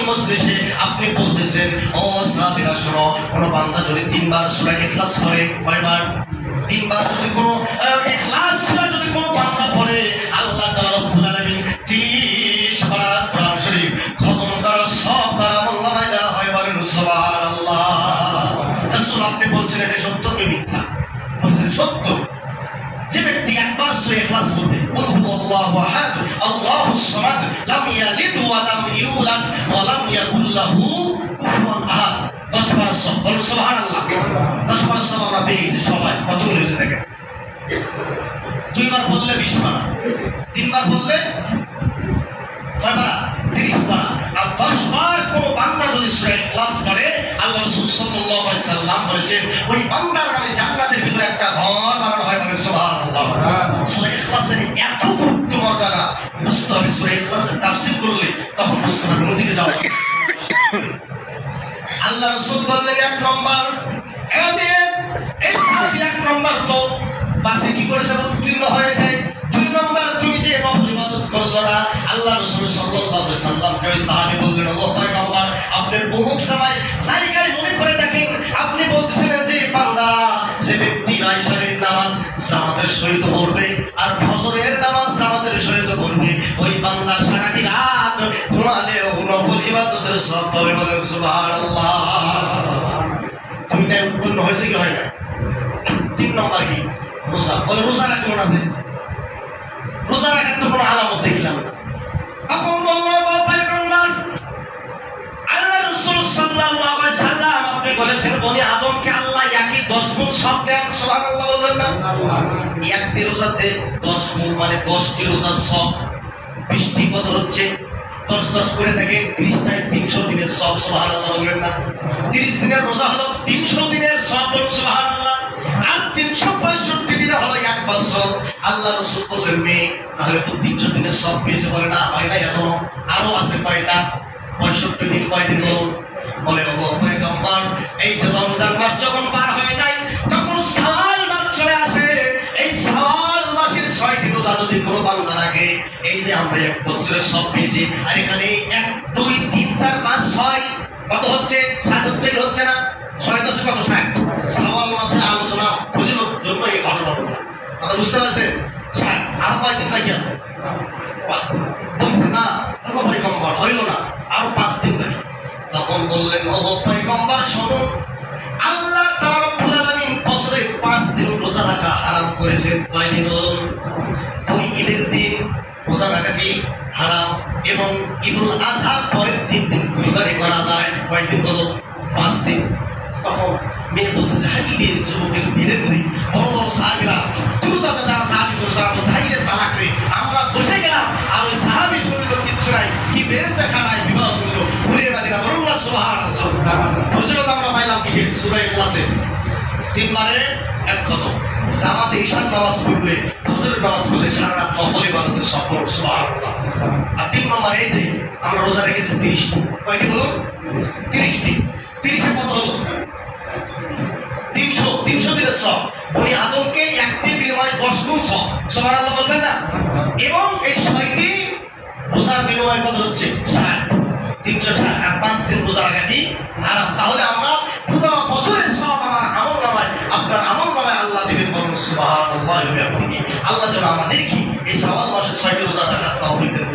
মজলিসে আপনি বলতেছেন, ও সাহাবীরা শোনো, কোন বান্দা যদি 3 বার সূরা ইখলাস পড়ে, কয়বার? 3 বার যদি কোন ইখলাস সূরা যদি কোন বান্দা পড়ে, আল্লাহ তাআলা রব্বুল আলামিন 30 পারা কোরআন শরীফ খতম করার সব তার আমলনামায় দেওয়া হয়। বলেন সুবহানাল্লাহ। রাসূল আপনি বলছেন এটা সত্য কি মিথ্যা? বলছেন সত্য। যে ব্যক্তি একবার সূরা ইখলাস পড়বে, কুল হুয়াল্লাহু আহাদ আল্লাহুস সামাদ লাম ইয়ালিদ ওয়া লাম ইউলাদ ওয়া লাম ইয়াকুল লাহু কুফুয়ান আহাদ, 10 বার সব। বলুন সুবহানাল্লাহ। 10 বার সব আমরা পেয়েছি সবাই। কত হয়েছে দেখেন? 2 বার বললে 20 বার, 3 বার বললে কয় বার? 30 বার। আর 10 বার কোন বান্দা যদি সূরা ইখলাস পড়ে, আল্লাহ রাসূল সাল্লাল্লাহু আলাইহি সাল্লাম বলেছেন ওই বান্দার নামে জান্নাতের ভিতরে একটা ঘর বানানো হয়। বলেন সুবহানাল্লাহ। সূরা ইখলাসের এত গুরুত্ব মর্যাদা বুঝতে হবে। সূরা ইখলাসের তাফসীর করলে তখন বুঝতে হবে নদীতে যাওয়া। আল্লাহ রাসূল বললেন 1 নম্বর, এই সাহাবী 1 নম্বর তো পাশে কি করেছে উত্তীর্ণ হয়ে যায়। 2 নম্বর, তুমি যে নফল ইবাদত করলো না, আল্লাহ রাসূল সাল্লাল্লাহু আলাইহি সাল্লামকে ওই সাহাবী বললেন, ও পয়গম্বর, আপনি বহু সময় জায়গায় মনে করে দেখেন, আপনি বলতেছিলেন যে বান্দা, যে ব্যক্তি ইশারের নামাজ জামাতের সহিত পড়বে আর ফজরের নামাজ জামাতের সহিত পড়বে, ওই বান্দা সারাটি রাত ঘুমালেও নফল ইবাদতের সওয়াব পাবে। বলেন সুবহানাল্লাহ। দুইটাই উত্তীর্ণ হয়েছে কি হয় না? 3 নম্বর কি? রোজা। বলে রোজা রাখতে মনে আছে? রোজা রাখার তো কোনো আলামত দেখলাম না। তখন বলল, ও পয়গম্বর, আল্লাহ রাসূল সাল্লাল্লাহু আলাইহি সাল্লাম আপনি বলেছেন বনি আদমকে আল্লাহ একই 10 গুণ সব দেন। সুবহানাল্লাহ বলবেন না? একটি রোজাতে 10 গুণ মানে 10টি রোজার সব। 20টি কত হচ্ছে? 10 করে দেখেন 30টায় 300 দিনের সব। সুবহানাল্লাহ বলবেন না? 30 দিনের রোজা হলো 300 দিনের সব। সুবহানাল্লাহ। আর 365 দিনে হলো 1 বছর। আল্লাহ রাসূল বললেন, মেয়ে তাহলে তো 300 দিনের সব পেয়েছে। বলে না, হয় না এখনো, আরো আছে কয়টা? 65 দিন। কয়দিন হলো? বলে ও পয়গম্বর, এই যে রমজান মাস যখন পার হয়ে যায়, তখন শাওয়াল মাস চলে আসে। এই শাওয়াল মাসের 6টি রোজা যদি কোনো বান্দা রাখে, এই যে আমরা 1 বছরের সব পেয়েছি। আর এখানে 1 2 3 4 5 6 কত হচ্ছে? 7 হচ্ছে কি হচ্ছে না? 6 10 কত? 60। শাওয়াল মাসের আলোচনা বুঝিনোর জন্য এই ঘটনা। কথা বুঝতে পারছেন? 60। আর কয়দিন বাকি আছে? 5 দিন। বলছে না, ও পয়গম্বর হইল না, আরো 5 দিন বাকি। তখন বললেন, ও পয়গম্বর শুনুন, আল্লাহ তাআলা রব্বুল আলামিন বছরে 5 দিন রোজা রাখা হারাম করেছেন। কয়দিন বলুন? 2 ঈদের দিন রোজা রাখা কি হারাম, এবং ঈদুল আজহার পরের 3 দিন কুরবানি করা যায়। কয়দিন বলুন? 5 দিন। তখন মেয়ে বলতেছে, হাইরে যুবকের মেরে ধরি, বড় বড় সাহাবীরা দ্রুত যারা সাহাবী ছিল তারা বলতে, হাইরে চালাক রে, আমরা বসে গেলাম আর ওই সাহাবী শরীর কিচ্ছু নাই, কি বের দেখা নাই, বিবাহ করলো ঘুরে বাদিনা। বলুন না সুবহানাল্লাহ। ফজিলত আমরা পাইলাম কিসের? সূরা ইখলাসে। 3 বারে 1 খতম। জামাতে ঈশার নামাজ পড়লে, ফজরের নামাজ পড়লে সারা রাত নফল ইবাদতের সব। সুবহানাল্লাহ। আর 3 নম্বর, এই যে আমরা রোজা রেখেছি 30টি। কয়টি বলুন? 30টি। 30-এ কত হলো? 300 দিনের সব। বনি আদমকে একটি বিনিময়ে 10 গুণ সব। সুবহানাল্লাহ বলবেন না? এবং এই 6টি রোজার বিনিময়ে কত হচ্ছে? 60। 360। আর 5 দিন রোজা রাখা কি হারাম। তাহলে আমরা পুরো বছরের সব আমার আমলনামায়, আপনার আমলনামায় আল্লাহ দিবেন। বলুন সুবহানাল্লাহ। আল্লাহ যেন আমাদেরকে এই শাওয়াল মাসে 6টি রোজা রাখার তৌফিক দেন।